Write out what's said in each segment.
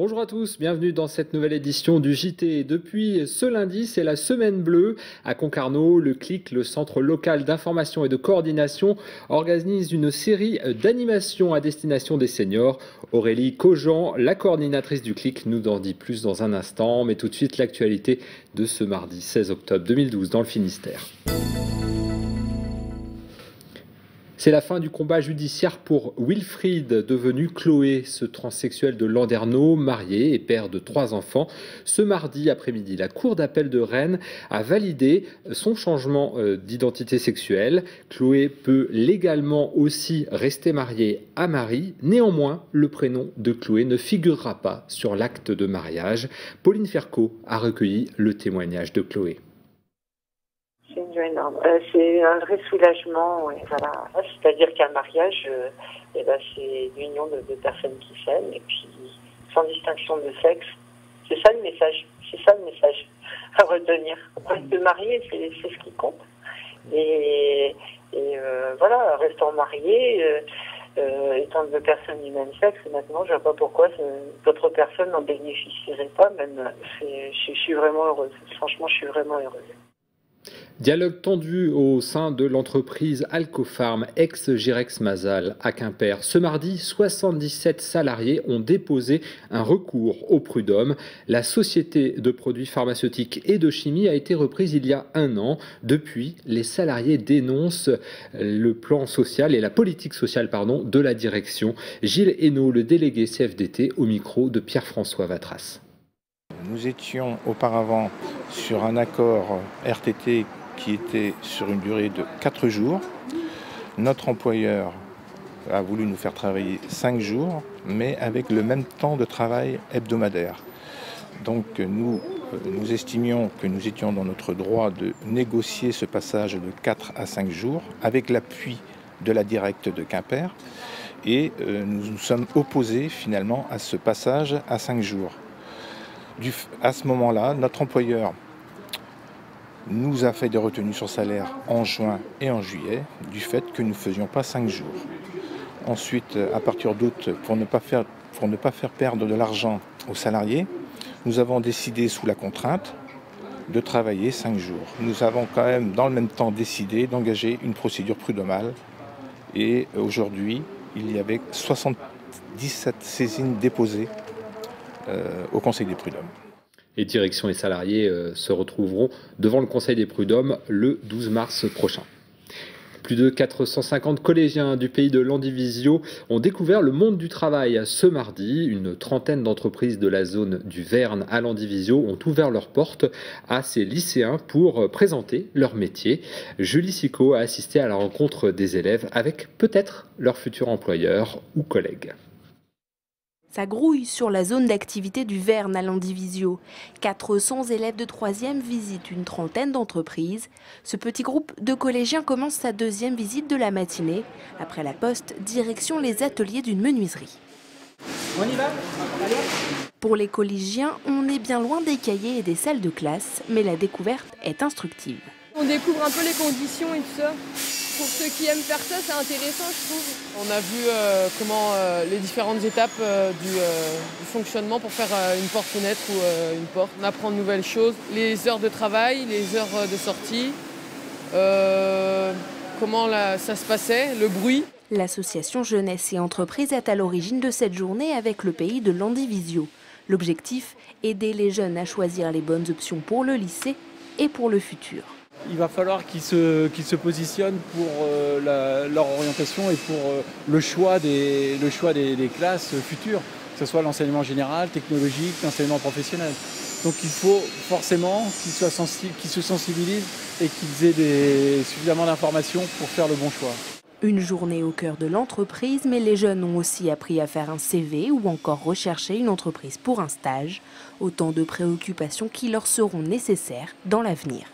Bonjour à tous, bienvenue dans cette nouvelle édition du JT. Depuis ce lundi, c'est la Semaine Bleue. À Concarneau, le CLIC, le Centre local d'information et de coordination, organise une série d'animations à destination des seniors. Aurélie Cogent, la coordinatrice du CLIC, nous en dit plus dans un instant. Mais tout de suite, l'actualité de ce mardi 16 octobre 2012 dans le Finistère. C'est la fin du combat judiciaire pour Wilfried, devenu Chloé, ce transsexuel de Landerneau, marié et père de 3 enfants. Ce mardi après-midi, la Cour d'appel de Rennes a validé son changement d'identité sexuelle. Chloé peut légalement aussi rester mariée à Marie. Néanmoins, le prénom de Chloé ne figurera pas sur l'acte de mariage. Pauline Ferco a recueilli le témoignage de Chloé. C'est une joie énorme. C'est un vrai soulagement. Ouais, voilà. C'est-à-dire qu'un mariage, c'est l'union de deux personnes qui s'aiment et puis sans distinction de sexe. C'est ça le message. C'est ça le message à retenir. Rester marié, c'est ce qui compte. Et voilà, restant marié, étant deux personnes du même sexe, maintenant, je ne vois pas pourquoi d'autres personnes n'en bénéficieraient pas. Même, je suis vraiment heureuse. Franchement, je suis vraiment heureuse. Dialogue tendu au sein de l'entreprise Alcofarm, ex-Girex Mazal à Quimper. Ce mardi, 77 salariés ont déposé un recours au prud'homme. La société de produits pharmaceutiques et de chimie a été reprise il y a 1 an. Depuis, les salariés dénoncent le plan social et la politique sociale de la direction. Gilles Hainaut, le délégué CFDT, au micro de Pierre-François Vatras. Nous étions auparavant sur un accord RTT qui était sur une durée de 4 jours. Notre employeur a voulu nous faire travailler 5 jours, mais avec le même temps de travail hebdomadaire. Donc nous estimions que nous étions dans notre droit de négocier ce passage de 4 à 5 jours avec l'appui de la directe de Quimper. Et nous nous sommes opposés finalement à ce passage à 5 jours. À ce moment-là, notre employeur nous a fait des retenues sur salaire en juin et en juillet du fait que nous ne faisions pas 5 jours. Ensuite, à partir d'août, pour ne pas faire perdre de l'argent aux salariés, nous avons décidé sous la contrainte de travailler 5 jours. Nous avons quand même dans le même temps décidé d'engager une procédure prud'homale et aujourd'hui, il y avait 77 saisines déposées au Conseil des prud'hommes. Les directions et salariés se retrouveront devant le Conseil des prud'hommes le 12 mars prochain. Plus de 450 collégiens du pays de Landivisiau ont découvert le monde du travail ce mardi. Une trentaine d'entreprises de la zone du Verne à Landivisiau ont ouvert leurs portes à ces lycéens pour présenter leur métier. Julie Sicot a assisté à la rencontre des élèves avec peut-être leur futur employeur ou collègue. Ça grouille sur la zone d'activité du Verne à Landivisiau. 400 élèves de 3e visitent une trentaine d'entreprises. Ce petit groupe de collégiens commence sa 2e visite de la matinée. Après la poste, direction les ateliers d'une menuiserie. On y va ? Allez. Pour les collégiens, on est bien loin des cahiers et des salles de classe, mais la découverte est instructive. On découvre un peu les conditions et tout ça. Pour ceux qui aiment faire ça, c'est intéressant, je trouve. On a vu comment les différentes étapes du fonctionnement pour faire une porte-fenêtre ou une porte. On apprend de nouvelles choses, les heures de travail, les heures de sortie, comment ça se passait, le bruit. L'association Jeunesse et Entreprises est à l'origine de cette journée avec le pays de Landivisiau. L'objectif, aider les jeunes à choisir les bonnes options pour le lycée et pour le futur. Il va falloir qu'ils se positionnent pour leur orientation et pour le choix des classes futures, que ce soit l'enseignement général, technologique, l'enseignement professionnel. Donc il faut forcément qu'ils se sensibilisent et qu'ils aient suffisamment d'informations pour faire le bon choix. Une journée au cœur de l'entreprise, mais les jeunes ont aussi appris à faire un CV ou encore rechercher une entreprise pour un stage. Autant de préoccupations qui leur seront nécessaires dans l'avenir.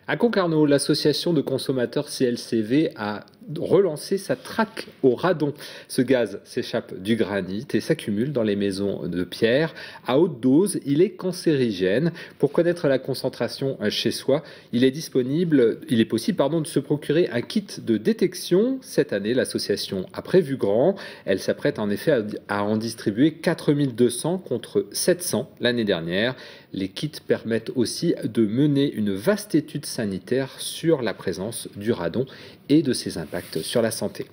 À Concarneau, l'association de consommateurs CLCV a relancer sa traque au radon. Ce gaz s'échappe du granit et s'accumule dans les maisons de pierre. À haute dose, il est cancérigène. Pour connaître la concentration chez soi, il est possible de se procurer un kit de détection. Cette année, l'association a prévu grand. Elle s'apprête en effet à en distribuer 4200 contre 700 l'année dernière. Les kits permettent aussi de mener une vaste étude sanitaire sur la présence du radon et de ses impacts sur la santé.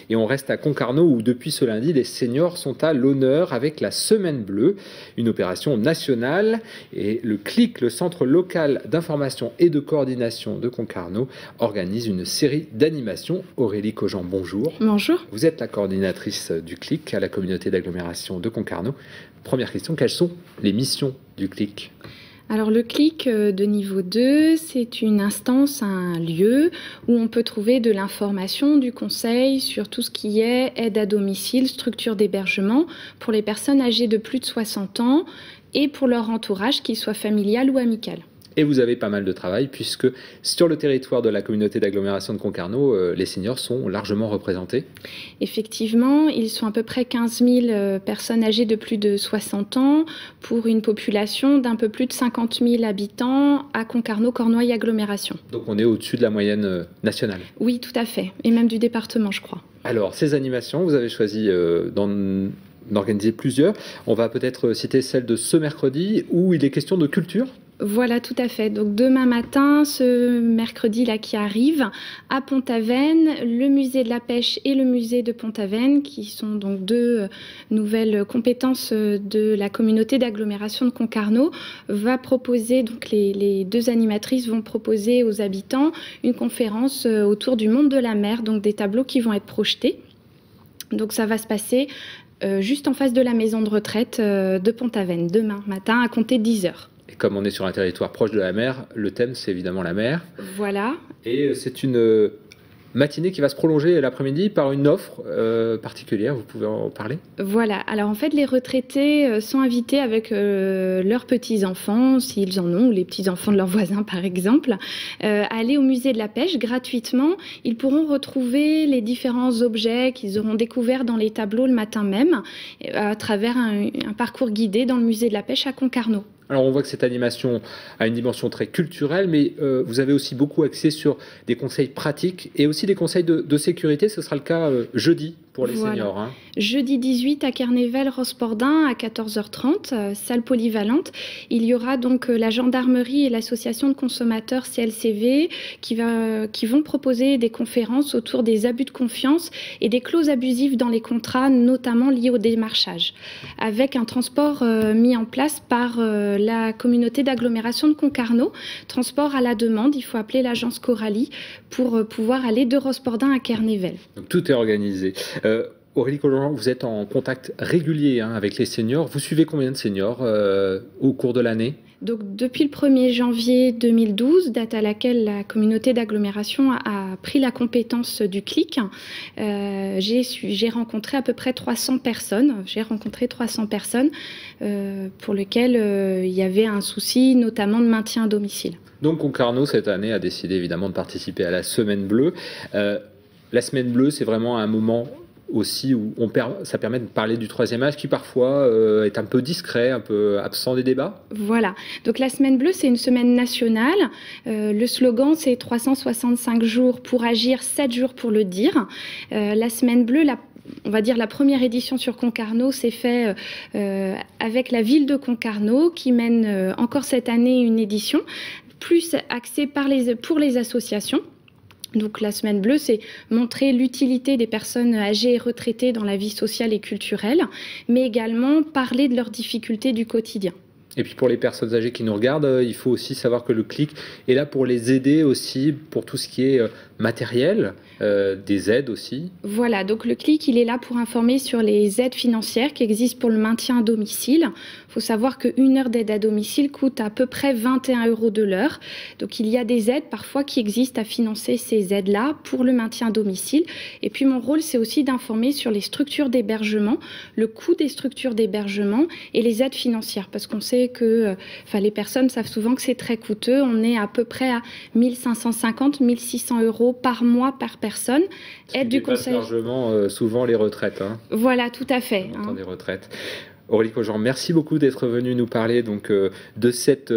Et on reste à Concarneau où depuis ce lundi, les seniors sont à l'honneur avec la Semaine Bleue, une opération nationale. Et le CLIC, le Centre local d'information et de coordination de Concarneau, organise une série d'animations. Aurélie Cogent, bonjour. Bonjour. Vous êtes la coordinatrice du CLIC à la communauté d'agglomération de Concarneau. Première question, quelles sont les missions du CLIC ? Alors le CLIC de niveau 2, c'est une instance, un lieu où on peut trouver de l'information, du conseil sur tout ce qui est aide à domicile, structure d'hébergement pour les personnes âgées de plus de 60 ans et pour leur entourage, qu'il soit familial ou amical. Et vous avez pas mal de travail puisque sur le territoire de la communauté d'agglomération de Concarneau, les seniors sont largement représentés. Effectivement, ils sont à peu près 15 000 personnes âgées de plus de 60 ans pour une population d'un peu plus de 50 000 habitants à Concarneau, Cornouailles agglomération. Donc on est au-dessus de la moyenne nationale. Oui, tout à fait, et même du département, je crois. Alors, ces animations, vous avez choisi d'organiser plusieurs. On va peut-être citer celle de ce mercredi où il est question de culture. Voilà, tout à fait. Donc demain matin, ce mercredi-là qui arrive, à Pont-Aven, le musée de la pêche et le musée de Pont-Aven, qui sont donc deux nouvelles compétences de la communauté d'agglomération de Concarneau, va proposer, donc les deux animatrices vont proposer aux habitants une conférence autour du monde de la mer, donc des tableaux qui vont être projetés. Donc ça va se passer juste en face de la maison de retraite de Pont-Aven, demain matin à compter de 10h. Et comme on est sur un territoire proche de la mer, le thème c'est évidemment la mer. Voilà. Et c'est une matinée qui va se prolonger l'après-midi par une offre particulière, vous pouvez en parler ? Voilà, alors en fait les retraités sont invités avec leurs petits-enfants, s'ils en ont, ou les petits-enfants de leurs voisins par exemple, à aller au musée de la pêche gratuitement. Ils pourront retrouver les différents objets qu'ils auront découverts dans les tableaux le matin même, à travers un parcours guidé dans le musée de la pêche à Concarneau. Alors on voit que cette animation a une dimension très culturelle, mais vous avez aussi beaucoup axé sur des conseils pratiques et aussi des conseils de sécurité. Ce sera le cas jeudi pour les seniors. Hein. Jeudi 18 à Carnéval-Rospordin à 14h30, salle polyvalente. Il y aura donc la gendarmerie et l'association de consommateurs CLCV qui vont proposer des conférences autour des abus de confiance et des clauses abusives dans les contrats, notamment liées au démarchage, avec un transport mis en place par la communauté d'agglomération de Concarneau. Transport à la demande, il faut appeler l'agence Coralie pour pouvoir aller de Rospordin à Carnéval. Donc tout est organisé. Aurélie Cogent, vous êtes en contact régulier avec les seniors. Vous suivez combien de seniors au cours de l'année ? Donc, depuis le 1er janvier 2012, date à laquelle la communauté d'agglomération a pris la compétence du CLIC, j'ai rencontré à peu près 300 personnes. J'ai rencontré 300 personnes pour lesquelles il y avait un souci, notamment de maintien à domicile. Donc, Concarneau, cette année, a décidé évidemment de participer à la Semaine Bleue. La Semaine Bleue, c'est vraiment un moment aussi où ça permet de parler du troisième âge qui parfois est un peu discret, un peu absent des débats. Voilà, donc la Semaine Bleue c'est une semaine nationale, le slogan c'est 365 jours pour agir, 7 jours pour le dire. La Semaine Bleue, on va dire la première édition sur Concarneau s'est faite avec la ville de Concarneau qui mène encore cette année une édition plus axée pour les associations. Donc la Semaine Bleue, c'est montrer l'utilité des personnes âgées et retraitées dans la vie sociale et culturelle, mais également parler de leurs difficultés du quotidien. Et puis pour les personnes âgées qui nous regardent, il faut aussi savoir que le CLIC est là pour les aider aussi, pour tout ce qui est matériel, des aides aussi. Voilà, donc le CLIC, il est là pour informer sur les aides financières qui existent pour le maintien à domicile. Il faut savoir qu'une heure d'aide à domicile coûte à peu près 21 € de l'heure. Donc il y a des aides parfois qui existent à financer ces aides-là pour le maintien à domicile. Et puis mon rôle, c'est aussi d'informer sur les structures d'hébergement, le coût des structures d'hébergement et les aides financières. Parce qu'on sait sait que, les personnes savent souvent que c'est très coûteux. On est à peu près à 1 550, 1 600 € par mois par personne. Aide du conseil. Largement, souvent les retraites. Hein. Voilà, tout à fait. Des retraites. Aurélie Cogent, merci beaucoup d'être venue nous parler de cette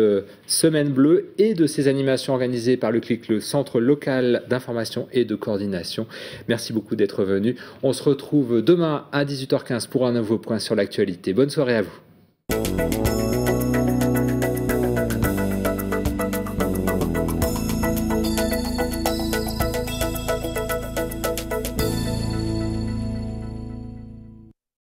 semaine bleue et de ces animations organisées par le CLIC, le Centre local d'information et de coordination. Merci beaucoup d'être venue. On se retrouve demain à 18h15 pour un nouveau point sur l'actualité. Bonne soirée à vous.